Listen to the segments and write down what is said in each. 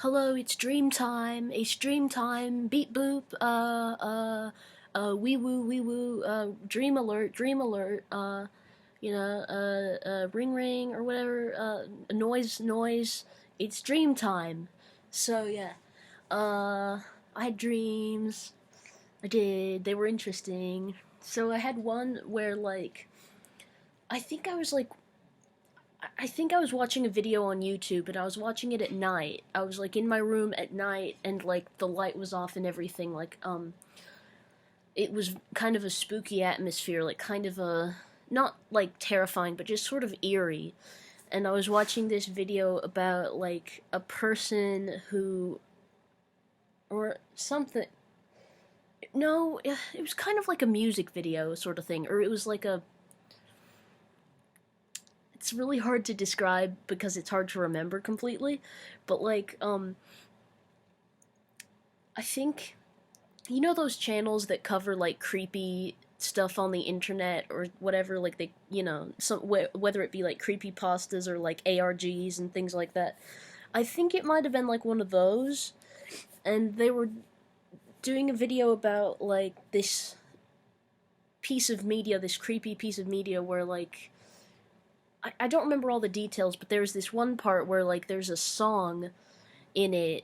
Hello, it's dream time. It's dream time. Beep boop. Wee woo. Dream alert. Dream alert. Ring ring or whatever. Noise. It's dream time. So yeah. I had dreams. I did. They were interesting. So I had one where I think I was like I think I was watching a video on YouTube and I was watching it at night. I was in my room at night and the light was off and everything. It was kind of a spooky atmosphere, kind of a not terrifying, but just sort of eerie. And I was watching this video about a person who or something. No, it was kind of like a music video sort of thing, or it was it's really hard to describe because it's hard to remember completely, but I think those channels that cover creepy stuff on the internet or whatever, whether it be creepy pastas or ARGs and things like that. I think it might have been one of those, and they were doing a video about this piece of media, this creepy piece of media where I don't remember all the details, but there's this one part where there's a song in it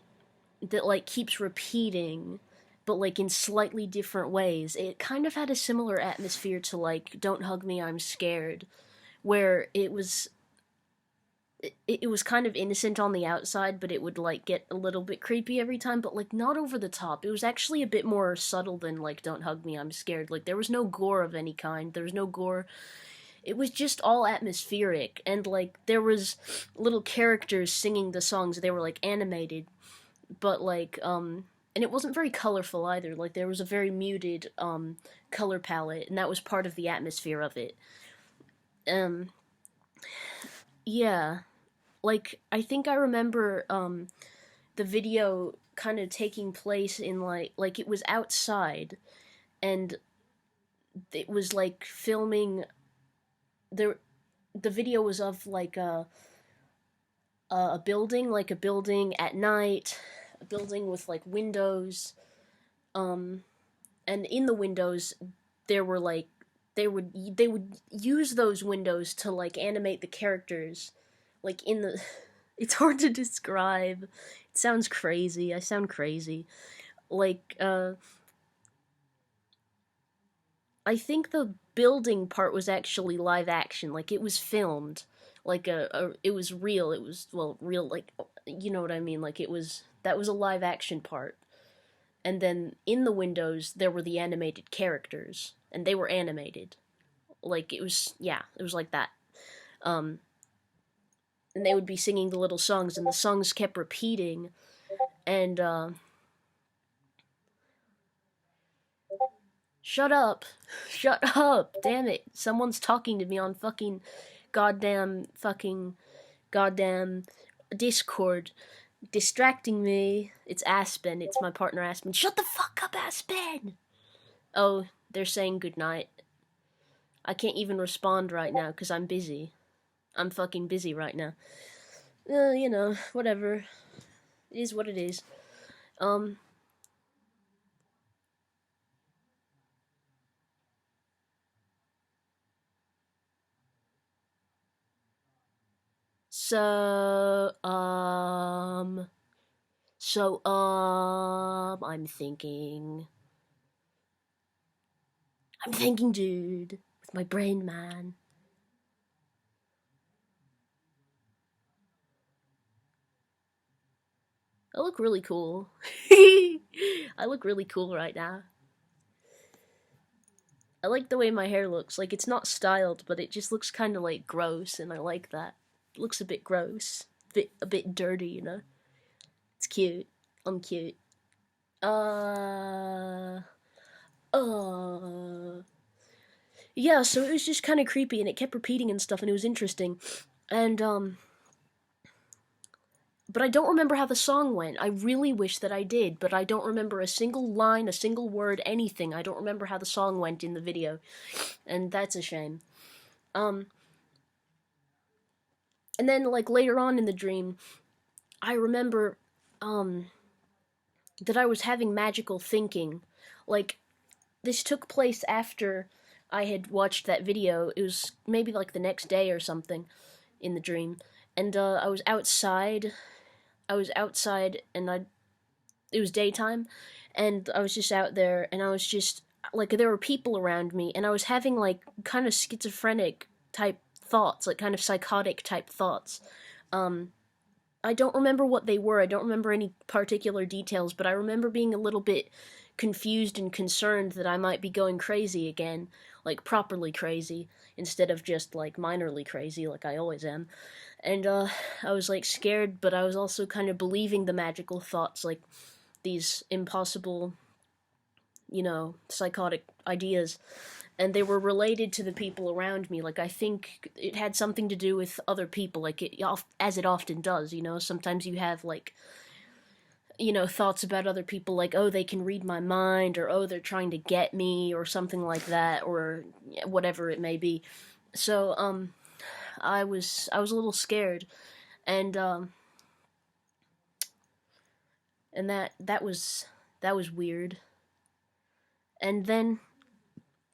that keeps repeating, but in slightly different ways. It kind of had a similar atmosphere to Don't Hug Me, I'm Scared, where it was kind of innocent on the outside, but it would get a little bit creepy every time, but not over the top. It was actually a bit more subtle than Don't Hug Me, I'm Scared. There was no gore of any kind. There was no gore. It was just all atmospheric, and there was little characters singing the songs. They were animated, but and it wasn't very colorful either. There was a very muted color palette, and that was part of the atmosphere of it. Yeah, I think I remember the video kind of taking place in it was outside, and it was filming. The video was of a building, a building at night, a building with windows, and in the windows there were they would use those windows to animate the characters in the it's hard to describe. It sounds crazy. I sound crazy. I think the building part was actually live action. It was filmed. It was real. It was, well, real, you know what I mean? That was a live action part. And then in the windows, there were the animated characters. And they were animated. It was, yeah, it was like that. And they would be singing the little songs, and the songs kept repeating. And, Shut up. Shut up. Damn it. Someone's talking to me on goddamn Discord. Distracting me. It's Aspen. It's my partner Aspen. Shut the fuck up, Aspen! Oh, they're saying goodnight. I can't even respond right now because I'm busy. I'm fucking busy right now. Whatever. It is what it is. So, I'm thinking, dude, with my brain, man. I look really cool. I look really cool right now. I like the way my hair looks. It's not styled, but it just looks kind of gross, and I like that. It looks a bit gross, a bit dirty, It's cute. I'm cute. Yeah, so it was just kind of creepy, and it kept repeating and stuff, and it was interesting. And, but I don't remember how the song went. I really wish that I did, but I don't remember a single line, a single word, anything. I don't remember how the song went in the video, and that's a shame. And then, later on in the dream, I remember um, that I was having magical thinking. Like, this took place after I had watched that video. It was maybe like the next day or something in the dream. And I was outside. I was outside and it was daytime, and I was just out there, and I was just like, there were people around me, and I was having like kind of schizophrenic type thoughts, like kind of psychotic type thoughts. Um, I don't remember what they were. I don't remember any particular details, but I remember being a little bit confused and concerned that I might be going crazy again, like properly crazy, instead of just like minorly crazy like I always am. And I was like scared, but I was also kind of believing the magical thoughts, like these impossible, psychotic ideas, and they were related to the people around me. Like, I think it had something to do with other people, like as it often does. Sometimes you have like, thoughts about other people, like, oh, they can read my mind, or oh, they're trying to get me, or something like that, or whatever it may be. So, I was a little scared, and that was weird. And then,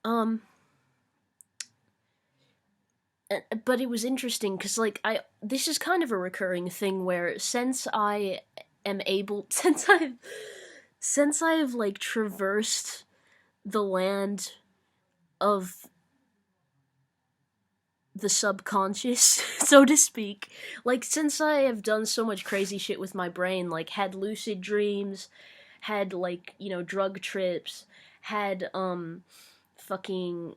um, but it was interesting because, like, this is kind of a recurring thing where since I am able, since I have like traversed the land of the subconscious, so to speak, like, since I have done so much crazy shit with my brain, like had lucid dreams, had like, drug trips, had fucking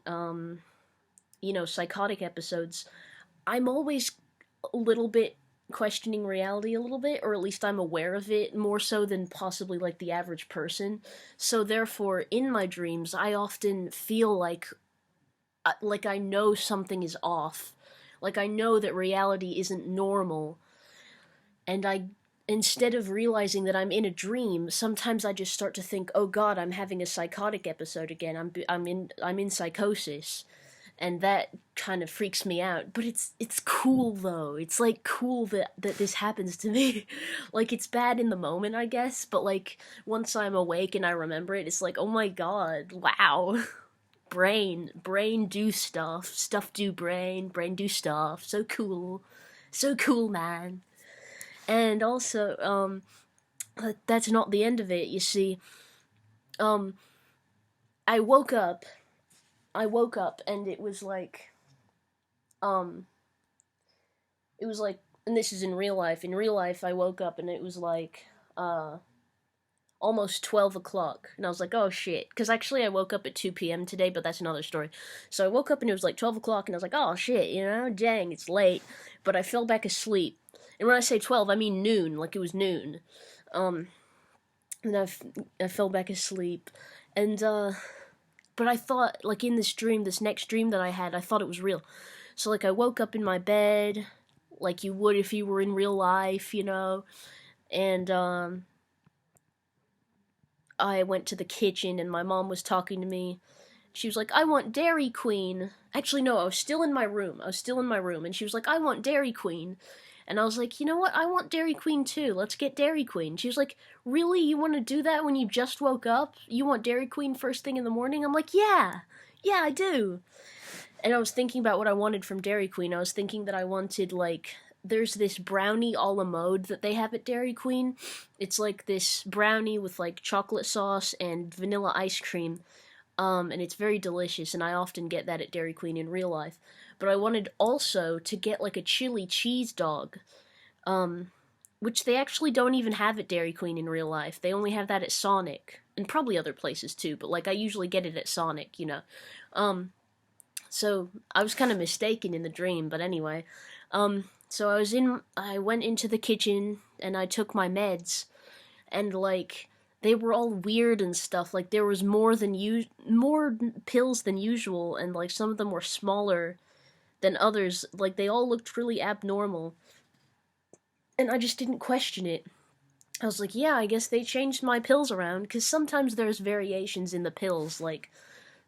psychotic episodes, I'm always a little bit questioning reality a little bit, or at least I'm aware of it more so than possibly like the average person. So therefore, in my dreams, I often feel like I know something is off. Like, I know that reality isn't normal. And instead of realizing that I'm in a dream, sometimes I just start to think, "Oh God, I'm having a psychotic episode again. I'm in psychosis," and that kind of freaks me out. But it's cool though. It's like cool that this happens to me. Like, it's bad in the moment, I guess, but like once I'm awake and I remember it, it's like, oh my God, wow. Brain do stuff do brain do stuff. So cool, man. And also, that's not the end of it. You see, um, I woke up. And it was like, um, and this is in real life. In real life, I woke up and it was like, almost 12 o'clock. And I was like, oh shit. Because actually, I woke up at 2 p.m. today, but that's another story. So I woke up and it was like 12 o'clock, and I was like, oh shit, dang, it's late. But I fell back asleep. And when I say 12, I mean noon, like it was noon. And I fell back asleep. And, but I thought, like, in this dream, this next dream that I had, I thought it was real. So, like, I woke up in my bed, like you would if you were in real life, and, I went to the kitchen and my mom was talking to me. She was like, I want Dairy Queen. Actually, no, I was still in my room. And she was like, I want Dairy Queen. And I was like, you know what? I want Dairy Queen too. Let's get Dairy Queen. She was like, really? You want to do that when you just woke up? You want Dairy Queen first thing in the morning? I'm like, yeah. Yeah, I do. And I was thinking about what I wanted from Dairy Queen. I was thinking that I wanted, like, there's this brownie a la mode that they have at Dairy Queen. It's like this brownie with like chocolate sauce and vanilla ice cream. And it's very delicious, and I often get that at Dairy Queen in real life. But I wanted also to get like a chili cheese dog, which they actually don't even have at Dairy Queen in real life. They only have that at Sonic, and probably other places too, but like I usually get it at Sonic. So I was kind of mistaken in the dream, but anyway. So I went into the kitchen and I took my meds, and like they were all weird and stuff. Like there was more pills than usual, and like some of them were smaller than others. Like they all looked really abnormal, and I just didn't question it. I was like, yeah, I guess they changed my pills around, because sometimes there's variations in the pills. Like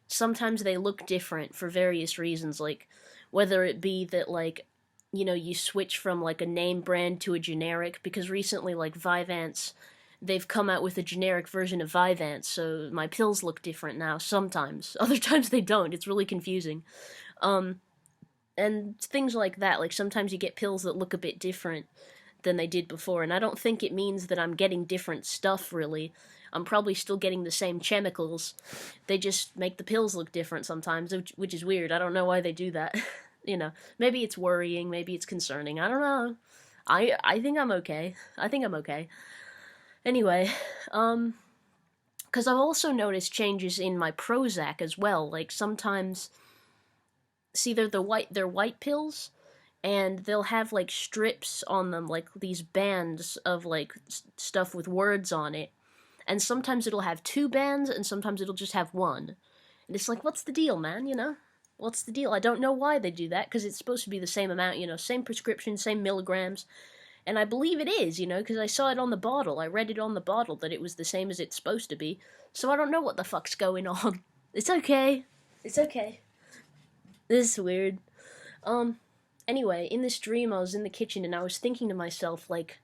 sometimes they look different for various reasons, like whether it be that like you know, you switch from like a name brand to a generic, because recently, like Vyvanse, they've come out with a generic version of Vyvanse, so my pills look different now sometimes. Other times they don't. It's really confusing. Um and things like that, like sometimes you get pills that look a bit different than they did before, and I don't think it means that I'm getting different stuff really. I'm probably still getting the same chemicals. They just make the pills look different sometimes, which is weird. I don't know why they do that. You know, maybe it's worrying, maybe it's concerning. I don't know. I think I'm okay. I think I'm okay. Anyway, because I've also noticed changes in my Prozac as well. Like sometimes, see, they're white pills, and they'll have like strips on them, like these bands of like stuff with words on it. And sometimes it'll have two bands, and sometimes it'll just have one. And it's like, what's the deal, man? You know, what's the deal? I don't know why they do that, because it's supposed to be the same amount, you know, same prescription, same milligrams. And I believe it is, you know, because I saw it on the bottle. I read it on the bottle that it was the same as it's supposed to be. So I don't know what the fuck's going on. It's okay. It's okay. This is weird. Anyway, in this dream, I was in the kitchen and I was thinking to myself, like,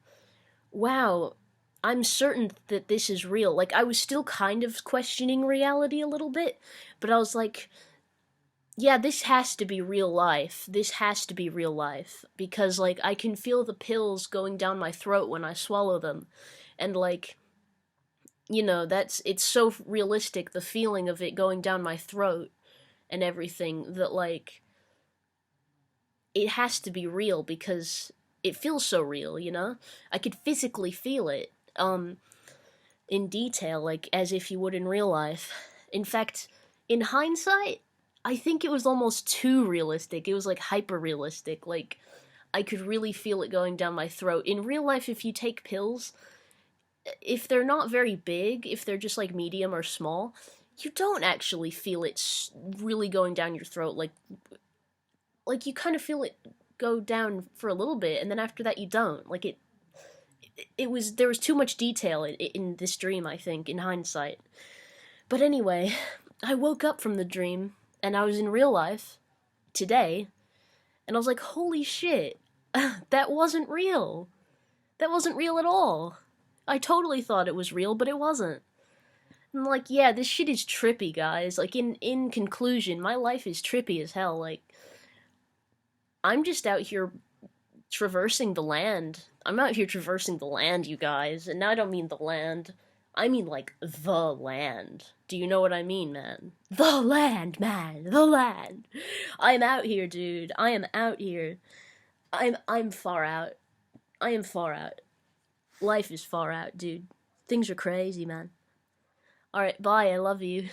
wow, I'm certain that this is real. Like, I was still kind of questioning reality a little bit, but I was like, yeah, this has to be real life. This has to be real life. Because, like, I can feel the pills going down my throat when I swallow them. And, like, you know, it's so realistic, the feeling of it going down my throat and everything, that, like, it has to be real because it feels so real, you know? I could physically feel it, in detail, like as if you would in real life. In fact, in hindsight, I think it was almost too realistic. It was like hyper realistic. Like, I could really feel it going down my throat. In real life, if you take pills, if they're not very big, if they're just like medium or small, you don't actually feel it really going down your throat. Like you kind of feel it go down for a little bit, and then after that you don't. Like it was, there was too much detail in this dream, I think, in hindsight. But anyway, I woke up from the dream, and I was in real life, today, and I was like, holy shit, that wasn't real. That wasn't real at all. I totally thought it was real, but it wasn't. And like, yeah, this shit is trippy, guys. Like, in conclusion, my life is trippy as hell. Like, I'm just out here traversing the land. I'm out here traversing the land, you guys. And now I don't mean the land. I mean, like, the land. Do you know what I mean, man? The land, man. The land. I'm out here, dude. I am out here. I'm far out. I am far out. Life is far out, dude. Things are crazy, man. Alright, bye. I love you.